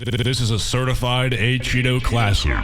This is a certified Acheeto classic.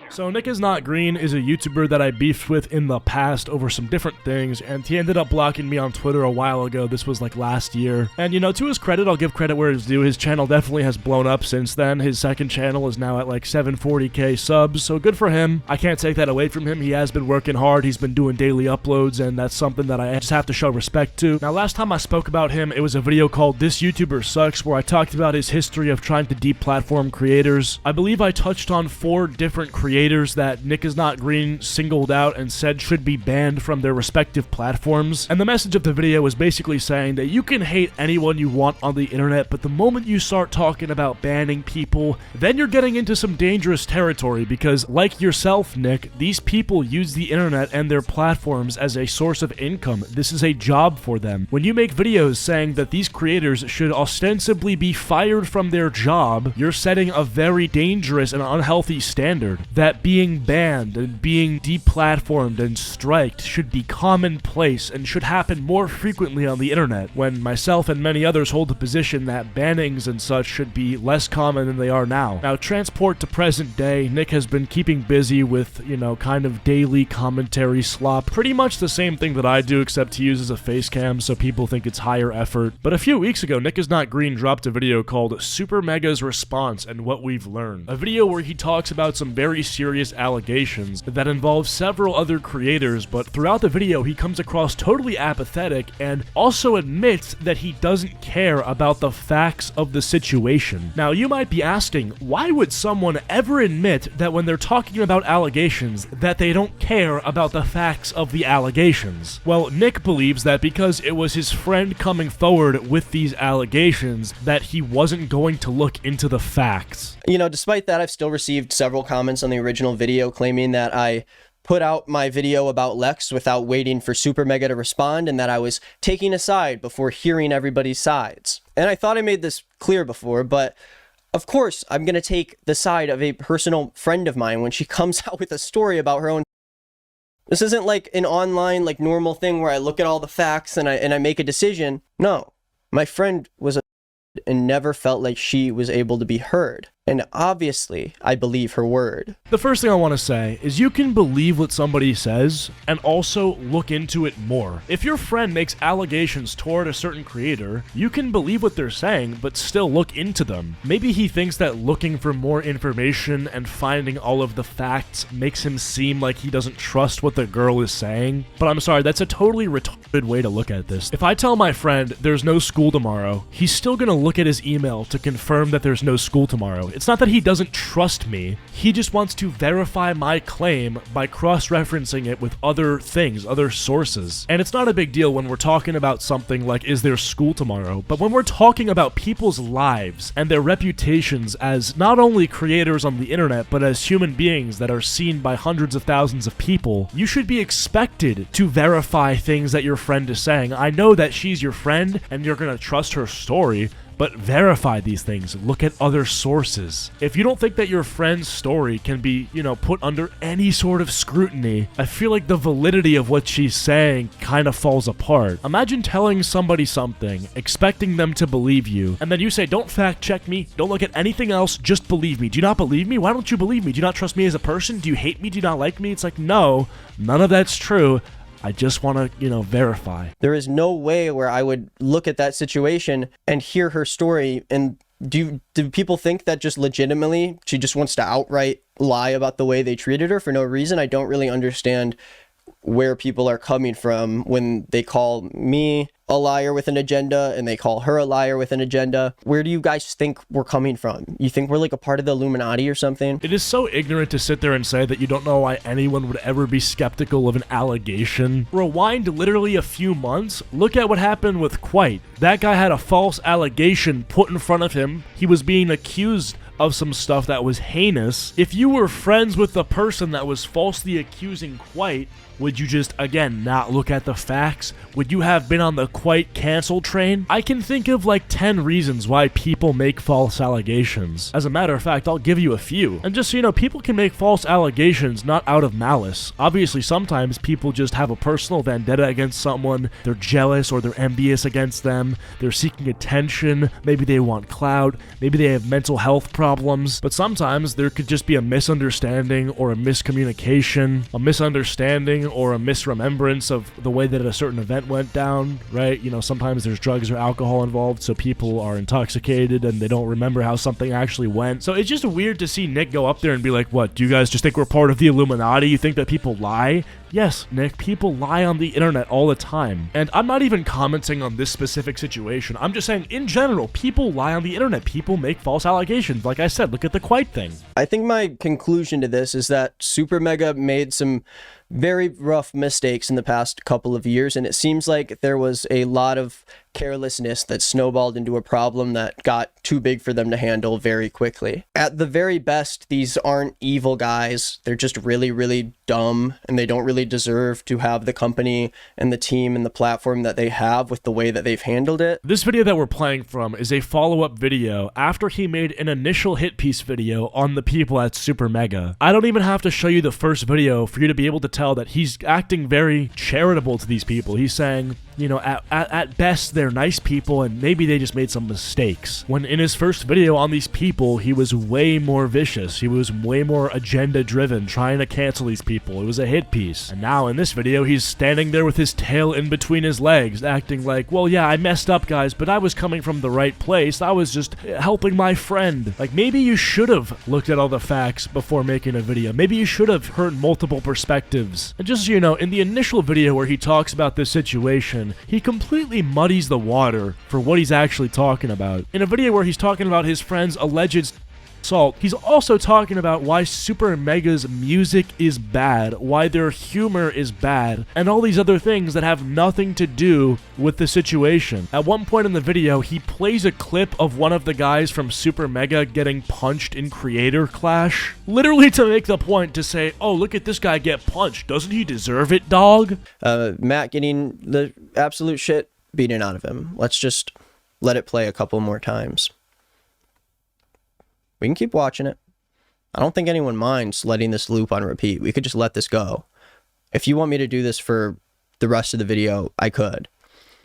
So nickisnotgreen is a YouTuber that I beefed with in the past over some different things, and he ended up blocking me on Twitter a while ago. This was like last year. And you know, to his credit, I'll give credit where it's due. His channel definitely has blown up since then. His second channel is now at like 740k subs, so good for him. I can't take that away from him. He has been working hard. He's been doing daily uploads, and that's something that I just have to show respect to. Now, last time I spoke about him, it was a video called This YouTuber Sucks, where I talked about his history of trying to deplatform creators. I believe I touched on 4 different creators that nickisnotgreen singled out and said should be banned from their respective platforms. And the message of the video was basically saying that you can hate anyone you want on the internet, but the moment you start talking about banning people, then you're getting into some dangerous territory because, like yourself, Nick, these people use the internet and their platforms as a source of income. This is a job for them. When you make videos saying that these creators should ostensibly be fired from their job, you're setting a very dangerous and unhealthy standard that being banned and being deplatformed and striked should be commonplace and should happen more frequently on the internet, when myself and many others hold the position that bannings and such should be less common than they are now. Now, transport to present day, Nick has been keeping busy with, you know, kind of daily commentary slop. Pretty much the same thing that I do, except he uses a face cam so people think it's higher effort. But a few weeks ago, nickisnotgreen dropped a video called Super Mega's Response and What We've Learned. A video where he talks about some very serious allegations that involve several other creators, but throughout the video he comes across totally apathetic and also admits that he doesn't care about the facts of the situation. Now, you might be asking, why would someone ever admit that when they're talking about allegations that they don't care about the facts of the allegations? Well, Nick believes that because it was his friend coming forward with these allegations that he wasn't going to look into the facts. You know, despite that, I've still received several comments on the original video claiming that I put out my video about Lex without waiting for Super Mega to respond, and that I was taking a side before hearing everybody's sides. And I thought I made this clear before, but of course I'm going to take the side of a personal friend of mine when she comes out with a story about her own. This isn't like an online, like, normal thing where I look at all the facts and I make a decision. No, my friend was a and never felt like she was able to be heard. And obviously, I believe her word. The first thing I want to say is you can believe what somebody says and also look into it more. If your friend makes allegations toward a certain creator, you can believe what they're saying, but still look into them. Maybe he thinks that looking for more information and finding all of the facts makes him seem like he doesn't trust what the girl is saying. But I'm sorry, that's a totally retarded way to look at this. If I tell my friend there's no school tomorrow, he's still gonna look at his email to confirm that there's no school tomorrow. It's not that he doesn't trust me, he just wants to verify my claim by cross-referencing it with other things, other sources. And it's not a big deal when we're talking about something like, is there school tomorrow? But when we're talking about people's lives and their reputations as not only creators on the internet, but as human beings that are seen by hundreds of thousands of people, you should be expected to verify things that your friend is saying. I know that she's your friend and you're gonna trust her story, but verify these things. Look at other sources. If you don't think that your friend's story can be, you know, put under any sort of scrutiny, I feel like the validity of what she's saying kind of falls apart. Imagine telling somebody something, expecting them to believe you, and then you say, don't fact check me, don't look at anything else, just believe me. Do you not believe me? Why don't you believe me? Do you not trust me as a person? Do you hate me? Do you not like me? It's like, no, none of that's true. I just want to, you know, verify. There is no way where I would look at that situation and hear her story. And do people think that just legitimately she just wants to outright lie about the way they treated her for no reason? I don't really understand where people are coming from when they call me a liar with an agenda and they call her a liar with an agenda. Where do you guys think we're coming from? You think we're like a part of the Illuminati or something? It is so ignorant to sit there and say that you don't know why anyone would ever be skeptical of an allegation. Rewind literally a few months. Look at what happened with Quite. That guy had a false allegation put in front of him. He was being accused of some stuff that was heinous. If you were friends with the person that was falsely accusing Quite, would you just, again, not look at the facts? Would you have been on the quite cancel train, I can think of like 10 reasons why people make false allegations. As a matter of fact, I'll give you a few. And just so you know, people can make false allegations not out of malice. Obviously, sometimes people just have a personal vendetta against someone. They're jealous or they're envious against them. They're seeking attention. Maybe they want clout. Maybe they have mental health problems. But sometimes there could just be a misunderstanding or a miscommunication, a misunderstanding or a misremembrance of the way that a certain event went down, right? You know, sometimes there's drugs or alcohol involved, so people are intoxicated and they don't remember how something actually went. So it's just weird to see Nick go up there and be like, what, do you guys just think we're part of the Illuminati? You think that people lie? Yes, Nick, people lie on the internet all the time. And I'm not even commenting on this specific situation. I'm just saying, in general, people lie on the internet. People make false allegations. Like I said, look at the Quite thing. I think my conclusion to this is that Super Mega made some very rough mistakes in the past couple of years, and it seems like there was a lot of carelessness that snowballed into a problem that got too big for them to handle very quickly. At the very best, these aren't evil guys. They're just really, really dumb, and they don't really deserve to have the company and the team and the platform that they have with the way that they've handled it. This video that we're playing from is a follow-up video after he made an initial hit piece video on the people at Super Mega. I don't even have to show you the first video for you to be able to tell that he's acting very charitable to these people. He's saying, you know, at best, they're nice people, and maybe they just made some mistakes. When in his first video on these people, he was way more vicious. He was way more agenda-driven, trying to cancel these people. It was a hit piece. And now in this video, he's standing there with his tail in between his legs, acting like, well, yeah, I messed up, guys, but I was coming from the right place. I was just helping my friend. Like, maybe you should have looked at all the facts before making a video. Maybe you should have heard multiple perspectives. And just so you know, in the initial video where he talks about this situation, he completely muddies the water for what he's actually talking about. In a video where he's talking about his friend's alleged assault, he's also talking about why Super Mega's music is bad, why their humor is bad, and all these other things that have nothing to do with the situation. At one point in the video, he plays a clip of one of the guys from Super Mega getting punched in Creator Clash, literally to make the point to say, oh, look at this guy get punched. Doesn't he deserve it, dog? Matt getting the absolute shit beaten out of him. Let's just let it play a couple more times. We can keep watching it. I don't think anyone minds letting this loop on repeat. We could just let this go. If you want me to do this for the rest of the video, I could.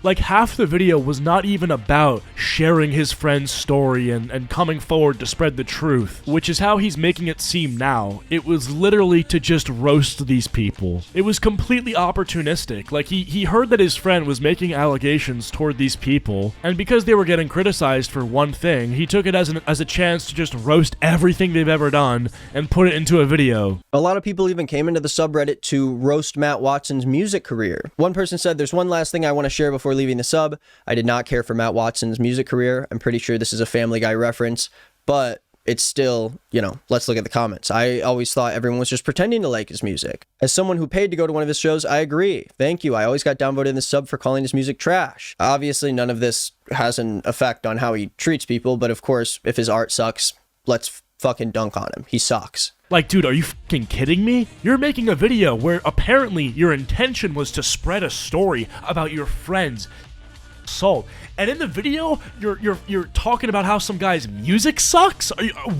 Like, half the video was not even about sharing his friend's story and coming forward to spread the truth, which is how he's making it seem now. It was literally to just roast these people. It was completely opportunistic. Like, he heard that his friend was making allegations toward these people, and because they were getting criticized for one thing, he took it as a chance to just roast everything they've ever done and put it into a video. A lot of people even came into the subreddit to roast Matt Watson's music career. One person said, "There's one last thing I want to share before leaving the sub. I did not care for Matt Watson's music career." I'm pretty sure this is a Family Guy reference, but it's still, you know, let's look at the comments. I always thought everyone was just pretending to like his music. As someone who paid to go to one of his shows, I agree. Thank you. I always got downvoted in the sub for calling his music trash. Obviously, none of this has an effect on how he treats people, but of course, if his art sucks, let's fucking dunk on him. He sucks. Like, dude, are you fucking kidding me? You're making a video where apparently your intention was to spread a story about your friend's assault, and in the video you're talking about how some guy's music sucks?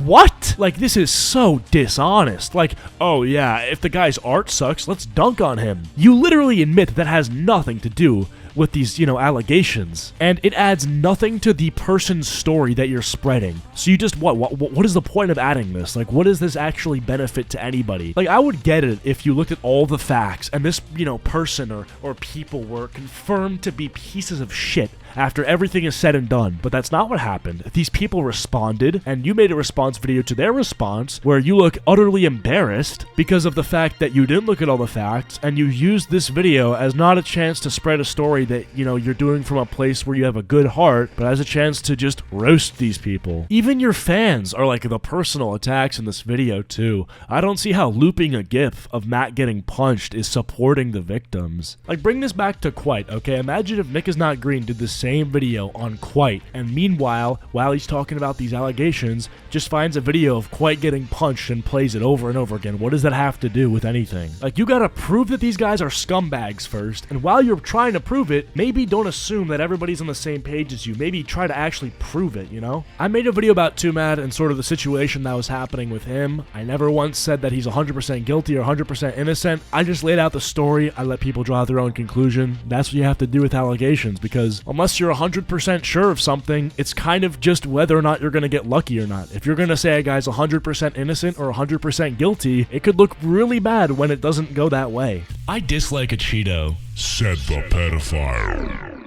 What? Like, this is so dishonest. Like, oh yeah, if the guy's art sucks, let's dunk on him. You literally admit that has nothing to do with these, you know, allegations, and it adds nothing to the person's story that you're spreading. So you just, what is the point of adding this? Like, what does this actually benefit to anybody? Like, I would get it if you looked at all the facts and this, you know, person or people were confirmed to be pieces of shit after everything is said and done, but that's not what happened. These people responded, and you made a response video to their response where you look utterly embarrassed because of the fact that you didn't look at all the facts, and you used this video as not a chance to spread a story that, you know, you're doing from a place where you have a good heart, but as a chance to just roast these people. Even your fans are like the personal attacks in this video too. I don't see how looping a gif of Matt getting punched is supporting the victims. Like, bring this back to Quite, okay? Imagine if Nick is Not Green did this same video on Quite, and meanwhile, while he's talking about these allegations, just finds a video of Quite getting punched and plays it over and over again. What does that have to do with anything? Like, you gotta prove that these guys are scumbags first, and while you're trying to prove it, maybe don't assume that everybody's on the same page as you. Maybe try to actually prove it, you know? I made a video about Too Mad and sort of the situation that was happening with him. I never once said that he's 100% guilty or 100% innocent. I just laid out the story. I let people draw their own conclusion. That's what you have to do with allegations, because unless you're 100% sure of something, it's kind of just whether or not you're gonna get lucky or not. If you're gonna say a guy's 100% innocent or 100% guilty, it could look really bad when it doesn't go that way. I dislike Acheeto, said the pedophile.